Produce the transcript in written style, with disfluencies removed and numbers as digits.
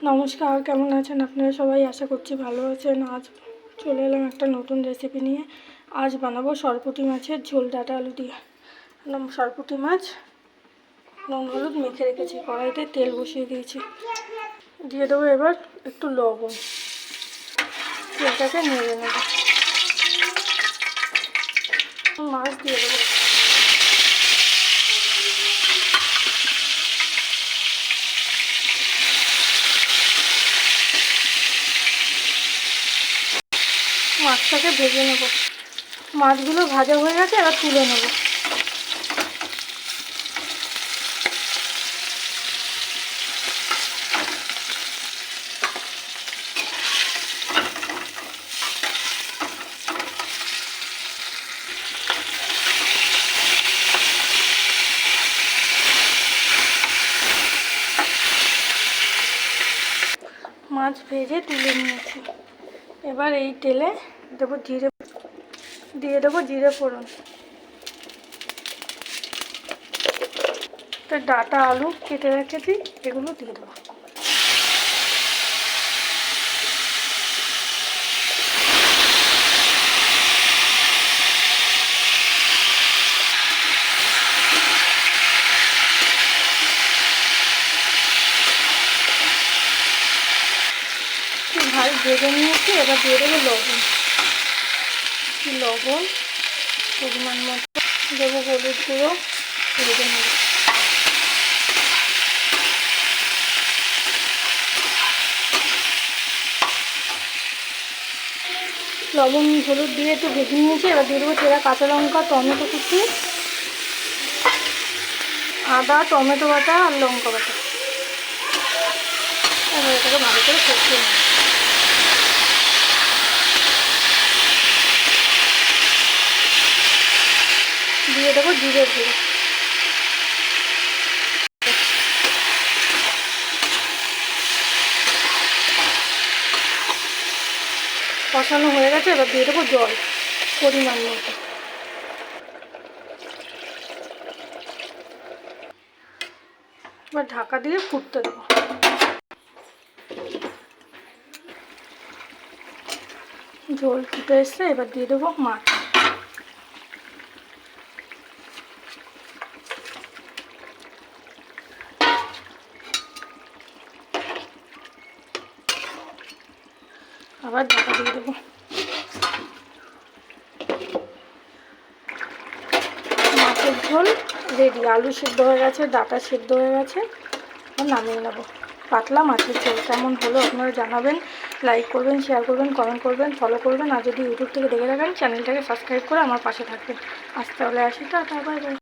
নমস্কার, কেমন আছেন আপনারা সবাই? আশা করছি ভালো আছেন। আজ চলে এলাম একটা নতুন রেসিপি নিয়ে। আজ বানাবো সরপুঁটি মাছের ঝোল ডাঁটা আলু দিয়ে। সরপুঁটি মাছ নুন হলুদ মেখে রেখেছি, কড়াইতে তেল বসিয়ে দিয়েছি। দিয়ে দেবো এবার একটু লবণ, তেলটাকে নেড়ে নেব। মাছ দিয়ে দেবো। মাছটাকে ভেজে নেব। মাছগুলো ভাজা হয়ে গেছে, এবার তুলে নেব। মাছ ভেজে তুলে নিয়েছি। এবার এই তেলে দেবো জিরে, দিয়ে দেবো জিরে ফোড়ন। তো ডাঁটা আলু কেটে রেখেছি, এগুলো দিয়ে দেবো। ভাই ভেজে নিয়েছি, এবার দিয়ে দেবো লবণ। লবণ পরিমাণ মতো দেবো, হলুদ গুঁড়ো ভেজে নেব। লবণ হলুদ দিয়ে একটু ভেজে নিয়েছি, এবার দিয়ে দেবো চেরা কাঁচা লঙ্কা, টমেটো কুচি, আদা, টমেটো বাটা আর লঙ্কা বাটা। এবার এটাকে ভালো করে কষিয়ে নেব। দিয়ে দেবো জিরের গুঁড়ো। কষানো হয়ে গেছে, এবার দিয়ে দেবো জল পরিমাণ মতো। এবার ঢাকা দিয়ে ফুটতে দেবো। ঝোল ফুটে এসছে, এবার দিয়ে দেবো মাছ। আবার ঢাকা দিয়ে দেবো। মাছের ঝোল রেডি। আলু সিদ্ধ হয়ে গেছে, ডাঁটা সিদ্ধ হয়ে গেছে, আর নামিয়ে নেবো। পাতলা মাছের ঝোল কেমন হলো আপনারা জানাবেন। লাইক করবেন, শেয়ার করবেন, কমেন্ট করবেন, ফলো করবেন। আর যদি ইউটিউব থেকে দেখে থাকেন, চ্যানেলটাকে সাবস্ক্রাইব করে আমার পাশে থাকবেন। আজ তাহলে আসি, টাটা, বাই বাই।